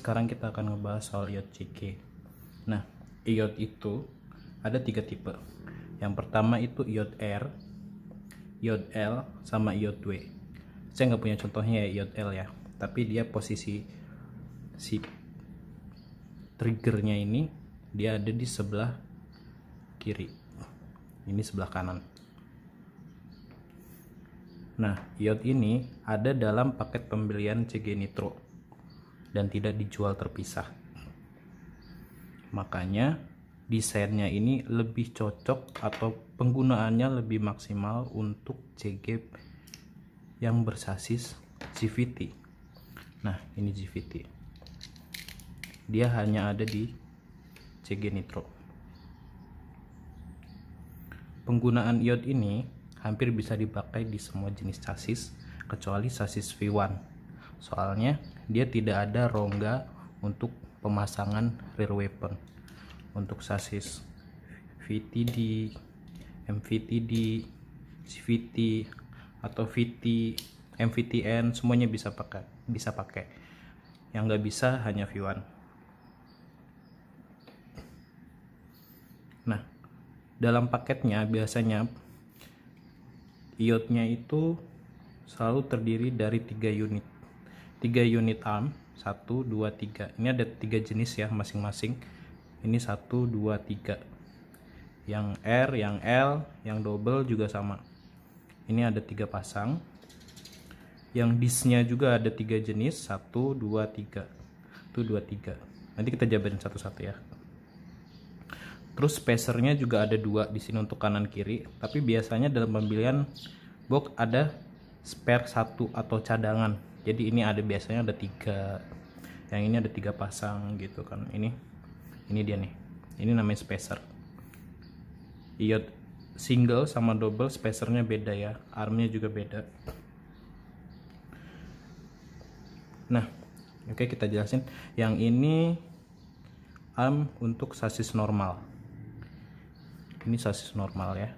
sekarang kita akan ngebahas soal iot CK. Nah, iot itu ada 3 tipe. Yang pertama itu iot R, iot L, sama iot W. Saya nggak punya contohnya ya iot L ya, tapi dia posisi si triggernya ini dia ada di sebelah kiri, ini sebelah kanan. Nah, iot ini ada dalam paket pembelian CG Nitro dan tidak dijual terpisah. Makanya desainnya ini lebih cocok atau penggunaannya lebih maksimal untuk CG yang bersasis GVT. Nah, ini GVT. Dia hanya ada di CG Nitro. Penggunaan iot ini hampir bisa dipakai di semua jenis chassis kecuali chassis V1. Soalnya dia tidak ada rongga untuk pemasangan rear weapon. Untuk chassis VTD, MVTD, CVT atau VT, MVTN semuanya bisa pakai. Yang nggak bisa hanya V1. Nah, dalam paketnya biasanya iotnya itu selalu terdiri dari 3 unit. 3 unit arm, 1, 2, 3. Ini ada 3 jenis ya masing-masing. Ini 1, 2, 3. Yang R, yang L, yang double juga sama. Ini ada 3 pasang. Yang disnya juga ada 3 jenis, 1, 2, 3. 1, 2, 3. Nanti kita jabarin satu-satu ya. Terus spacernya juga ada 2 di sini untuk kanan kiri, tapi biasanya dalam pembelian box ada spare 1 atau cadangan. Jadi ini ada biasanya ada 3. Yang ini ada 3 pasang gitu kan. Ini dia nih. Ini namanya spacer. Iot single sama double spacernya beda ya. Armnya juga beda. Nah, oke kita jelasin. Yang ini arm untuk sasis normal. Ini sasis normal ya.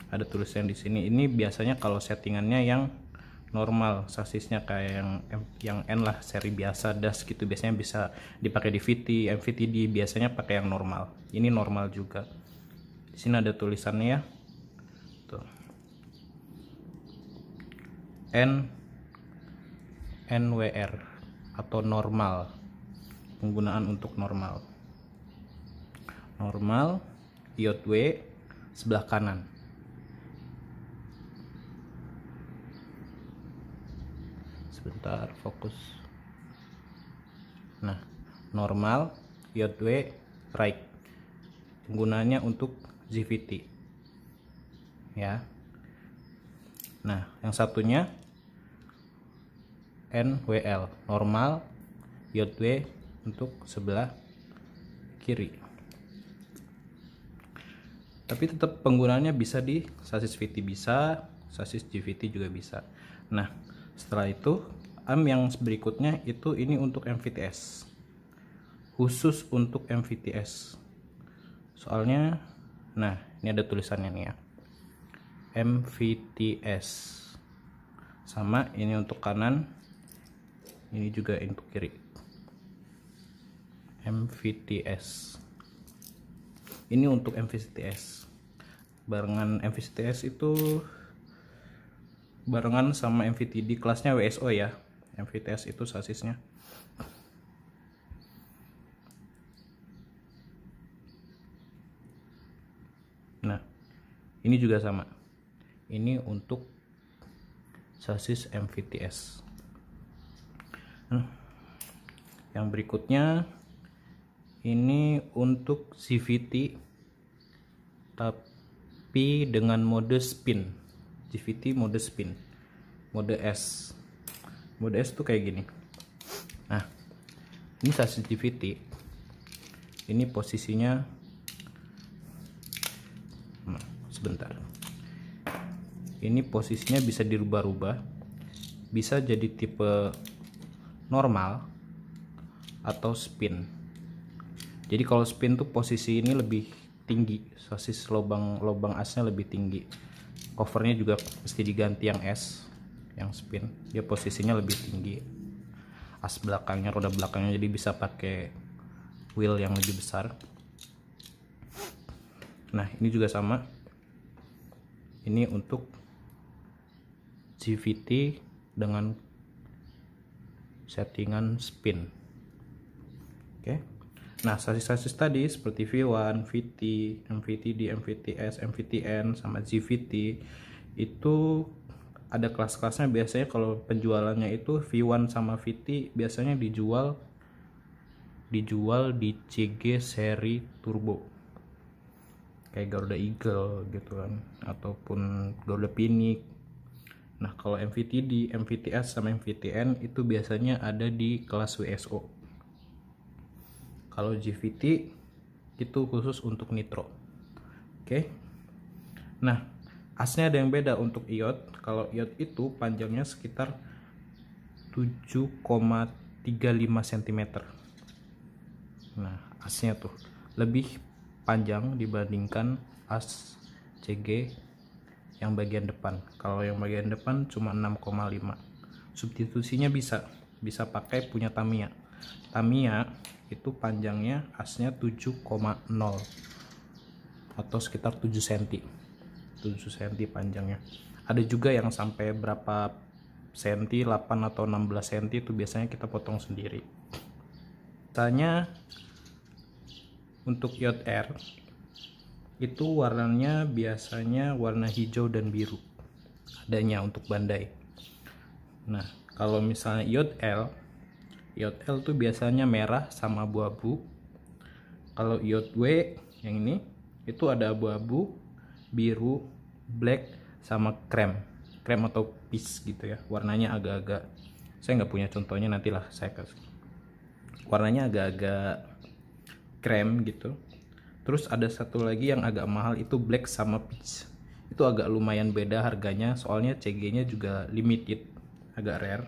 Ada tulisan di sini. Ini biasanya kalau settingannya yang normal, sasisnya kayak yang N lah, seri biasa das gitu. Biasanya bisa dipakai di VT, MVTD, biasanya pakai yang normal. Ini normal juga. Di sini ada tulisannya ya. Tuh. NWR atau normal. Penggunaan untuk normal. Normal, iot W sebelah kanan. Sebentar, fokus. Nah, normal, iot W right. Penggunaannya untuk GVT. Ya. Nah, yang satunya NWL, normal, iot W untuk sebelah kiri. Tapi tetap penggunaannya bisa di sasis VT bisa, sasis GVT juga bisa. Nah, setelah itu arm yang berikutnya itu ini untuk MVTS. Khusus untuk MVTS. Soalnya nah, ini ada tulisannya nih ya. MVTS. Sama ini untuk kanan. Ini juga untuk kiri. MVTS. Ini untuk MVTS. Barengan MVTS itu barengan sama MVTD kelasnya WSO ya. MVTS itu sasisnya. Nah, ini juga sama. Ini untuk sasis MVTS. Yang berikutnya ini untuk CVT tapi dengan mode spin. GVT mode spin, mode S. Mode S tuh kayak gini. Nah, ini sasis GVT. Ini posisinya sebentar. Ini posisinya bisa dirubah-rubah. Bisa jadi tipe normal atau spin. Jadi kalau spin tuh posisi ini lebih tinggi, sasis lubang asnya lebih tinggi. Covernya juga mesti diganti yang S, yang spin. Dia posisinya lebih tinggi. as belakangnya, roda belakangnya, jadi bisa pakai wheel yang lebih besar. Nah ini juga sama, ini untuk GVT dengan settingan spin. Oke. Nah sasis-sasis tadi seperti V1, VT, MVTD, MVTS, MVTN sama GVT itu ada kelas-kelasnya. Biasanya kalau penjualannya itu V1 sama VT biasanya dijual di CG seri turbo kayak Garuda Eagle gitu kan, ataupun Garuda Phoenix. Nah kalau MVTD, MVTS sama MVTN itu biasanya ada di kelas WSO. Kalau GVT itu khusus untuk nitro. Oke. Nah asnya ada yang beda untuk iot. Kalau iot itu panjangnya sekitar 7,35 cm. Nah asnya tuh lebih panjang dibandingkan as CG yang bagian depan. Kalau yang bagian depan cuma 6,5. Substitusinya bisa pakai punya Tamiya. Tamiya itu panjangnya asnya 7,0 atau sekitar 7 cm. 7 cm panjangnya. Ada juga yang sampai berapa senti, 8 atau 16 cm, itu biasanya kita potong sendiri. Biasanya untuk iot R itu warnanya biasanya warna hijau dan biru adanya untuk bandai. Nah kalau misalnya iot L tuh biasanya merah sama abu-abu. Kalau iot W yang ini itu ada abu-abu, biru, black sama krem atau peach gitu ya. Warnanya agak-agak, saya nggak punya contohnya, nantilah saya kasih. Warnanya agak-agak krem gitu. Terus ada satu lagi yang agak mahal, itu black sama peach. Itu agak lumayan beda harganya, soalnya CG-nya juga limited, agak rare.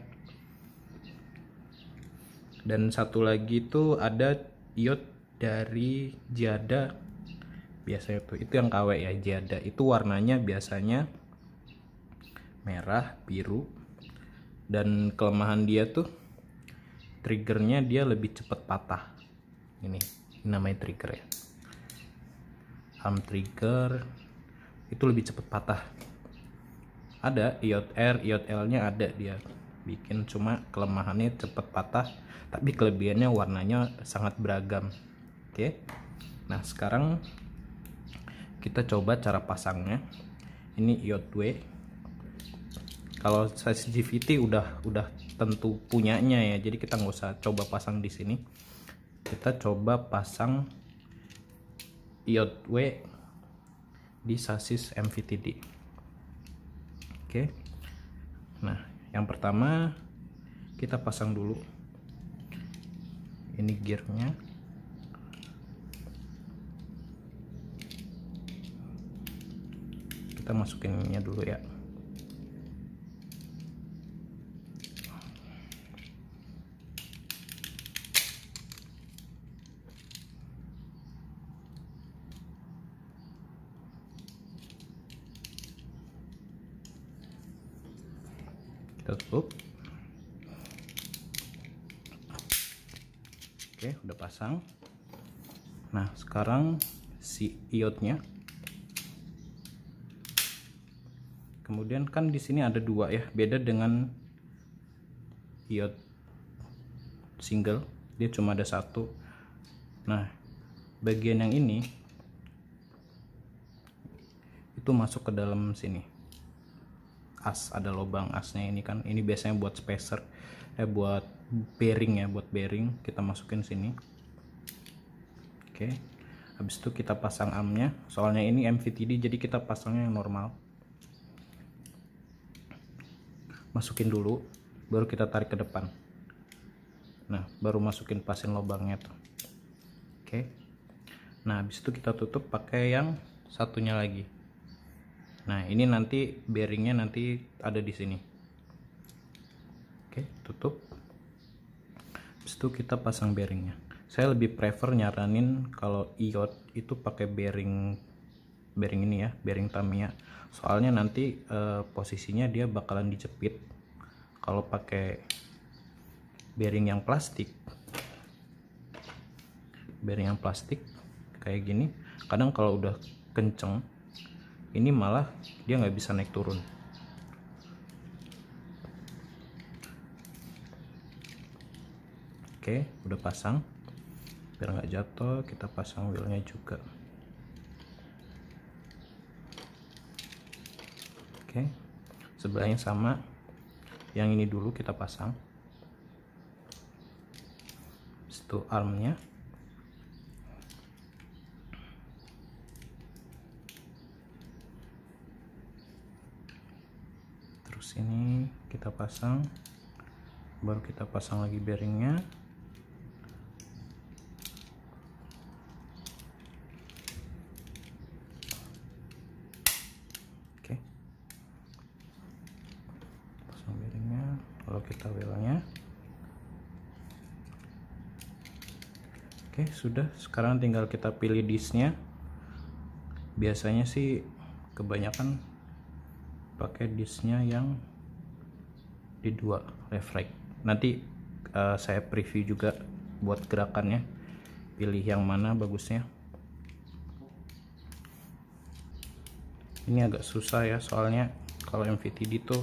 Dan satu lagi itu ada iot dari Giada. Biasanya tuh itu yang KW ya, Giada. Itu warnanya biasanya merah, biru. Dan kelemahan dia tuh triggernya dia lebih cepat patah. Ini namanya trigger ya. Arm trigger itu lebih cepat patah. Ada iot R, iot L nya ada dia bikin, cuma kelemahannya cepat patah, tapi kelebihannya warnanya sangat beragam. Oke. Nah sekarang kita coba cara pasangnya. Ini iot W. Kalau sasis GVT udah tentu punyanya ya, jadi kita nggak usah coba pasang di sini. Kita coba pasang iot W di sasis MVTD. Oke. Nah yang pertama kita pasang dulu ini gearnya. Kita masukinnya dulu ya. Kita tutup. Oke, udah pasang. Nah sekarang si iotnya, kemudian kan di sini ada dua ya, beda dengan iot single, dia cuma ada satu. Nah bagian yang ini itu masuk ke dalam sini, as, ada lubang asnya ini kan, ini biasanya buat spacer, buat bearing ya, buat bearing kita masukin sini. Oke, habis itu kita pasang armnya, soalnya ini MVTD jadi kita pasangnya yang normal. Masukin dulu, baru kita tarik ke depan. Nah baru masukin pasin lubangnya tuh. Oke, nah habis itu kita tutup pakai yang satunya lagi. Nah ini nanti bearingnya nanti ada di sini. Oke, tutup. Habis itu kita pasang bearingnya. Saya lebih prefer nyaranin kalau iot itu pakai bearing ini ya, bearing Tamiya. Soalnya nanti posisinya dia bakalan dijepit. Kalau pakai bearing yang plastik kayak gini, kadang kalau udah kenceng ini malah dia nggak bisa naik turun. Oke, udah pasang. Biar nggak jatuh, kita pasang wheelnya juga. Oke, sebelahnya sama. Yang ini dulu kita pasang. Itu armnya. Terus ini kita pasang. Baru kita pasang lagi bearingnya. Oke, pasang bearingnya, lalu kita wheelnya. Oke, sudah. Sekarang tinggal kita pilih disnya. Biasanya sih kebanyakan pakai disnya yang di 2 reflect. Nanti saya preview juga buat gerakannya, pilih yang mana bagusnya. Ini agak susah ya, soalnya kalau MVTD tuh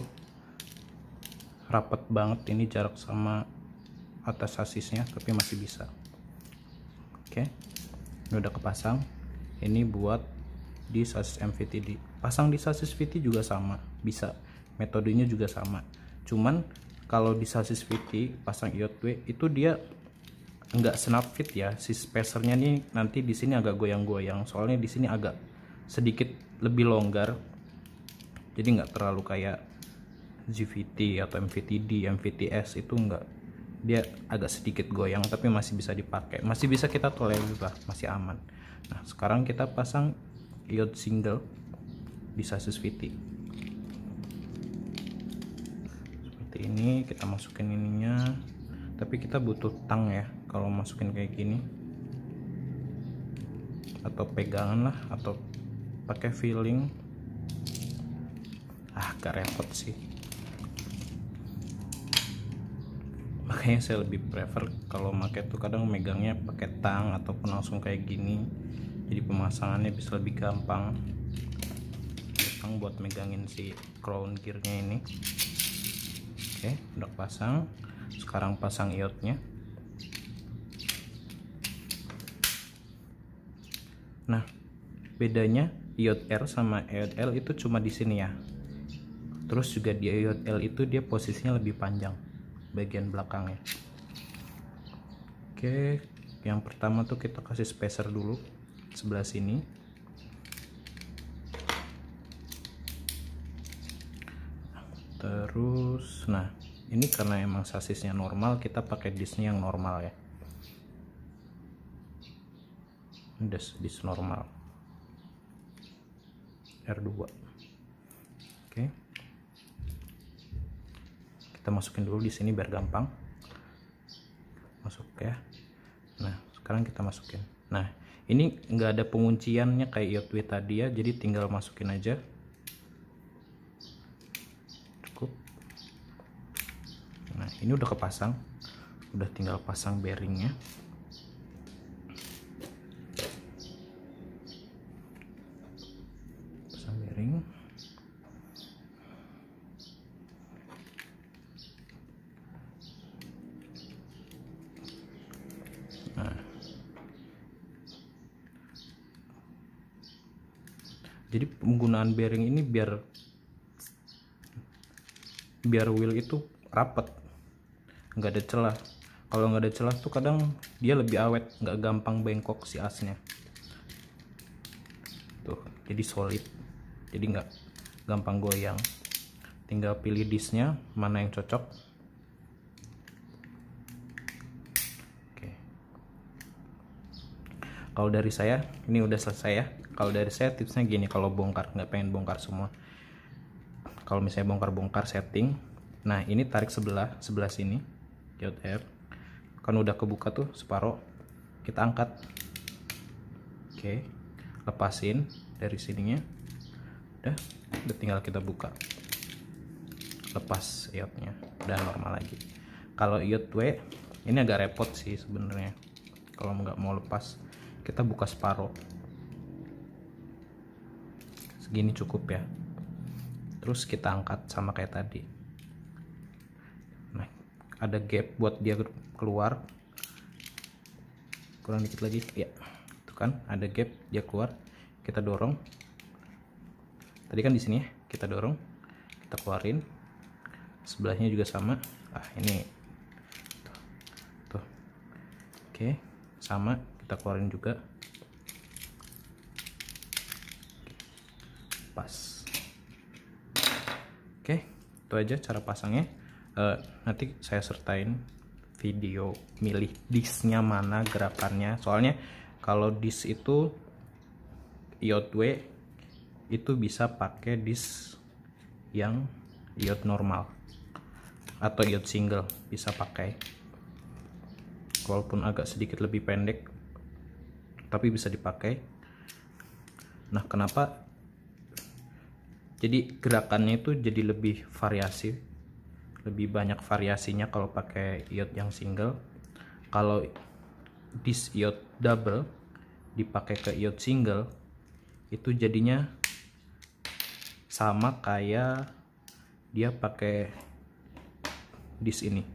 rapet banget ini jarak sama atas sasisnya, tapi masih bisa. Oke, ini udah kepasang. Ini buat di sasis MVTD. Pasang di sasis VT juga sama, bisa, metodenya juga sama. Cuman kalau di sasis VT pasang IOTW itu dia nggak snap fit ya, si spacernya nih nanti di sini agak goyang-goyang, soalnya di sini agak sedikit lebih longgar, jadi nggak terlalu kayak GVT atau MVTD, MVTS itu enggak, dia agak sedikit goyang tapi masih bisa dipakai, masih bisa kita tolerir lah, masih aman. Nah, sekarang kita pasang iot single di sasis VT. Seperti ini, kita masukin ininya, tapi kita butuh tang ya kalau masukin kayak gini, atau pegangan lah, atau pakai feeling. Agak repot sih, makanya saya lebih prefer kalau pakai tuh kadang megangnya pakai tang ataupun langsung kayak gini, jadi pemasangannya bisa lebih gampang. Tang buat megangin si crown gearnya ini. Oke, udah pasang. Sekarang pasang iotnya. Nah, bedanya iot R sama iot L itu cuma di sini ya. Terus juga di iot L itu dia posisinya lebih panjang bagian belakangnya. Oke, yang pertama tuh kita kasih spacer dulu sebelah sini. Terus, nah ini karena emang sasisnya normal, kita pakai disnya yang normal ya. Ini dis normal R2. Oke, kita masukin dulu di sini biar gampang masuk ya. Nah, sekarang kita masukin. Nah, ini nggak ada pengunciannya kayak IOTW tadi ya, jadi tinggal masukin aja. Cukup. Nah, ini udah kepasang, udah tinggal pasang bearingnya. Pasang bearing. Nah, jadi penggunaan bearing ini biar wheel itu rapet, nggak ada celah. Kalau nggak ada celah tuh kadang dia lebih awet, nggak gampang bengkok si asnya tuh, jadi solid, jadi nggak gampang goyang. Tinggal pilih disnya mana yang cocok. Oke, kalau dari saya ini udah selesai ya. Kalau dari saya tipsnya gini, kalau bongkar, nggak pengen bongkar semua, kalau misalnya bongkar setting, nah ini tarik sebelah sini iot R kan udah kebuka tuh separoh, kita angkat. Oke, lepasin dari sininya, udah tinggal kita buka, lepas iotnya, udah normal lagi. Kalau iot W ini agak repot sih sebenarnya. Kalau nggak mau lepas, kita buka separuh. Segini cukup ya. Terus kita angkat sama kayak tadi. Nah, ada gap buat dia keluar. Kurang dikit lagi, ya. Itu kan ada gap, dia keluar. Kita dorong. Tadi kan di sini ya, kita dorong, kita keluarin. Sebelahnya juga sama. Ini tuh. Oke, sama, kita keluarin juga. Pas. Oke, itu aja cara pasangnya. Nanti saya sertain video milih disknya mana, gerakannya. Soalnya kalau disk itu iot W itu bisa pakai disk yang iot normal atau iot single, bisa pakai, walaupun agak sedikit lebih pendek tapi bisa dipakai. Nah, kenapa jadi gerakannya itu jadi lebih variasi, lebih banyak variasinya kalau pakai iot yang single. Kalau disk iot double dipakai ke iot single itu jadinya sama kayak dia pakai disk ini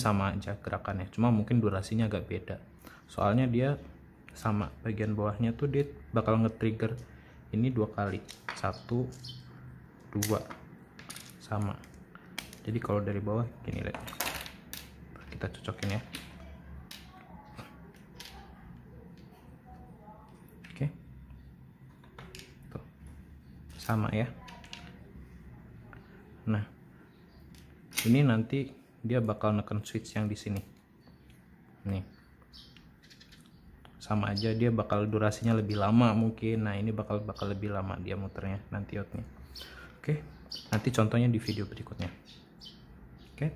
sama aja gerakannya, cuma mungkin durasinya agak beda. Soalnya dia sama, bagian bawahnya tuh dia bakal nge-trigger ini 2 kali, 1 2 sama. Jadi kalau dari bawah gini, lihat, kita cocokin ya. Oke, tuh sama ya. Nah, ini nanti dia bakal neken switch yang di sini nih, sama aja, dia bakal durasinya lebih lama mungkin. Nah, ini bakal lebih lama dia muternya nanti iotnya. Oke, nanti contohnya di video berikutnya. Oke.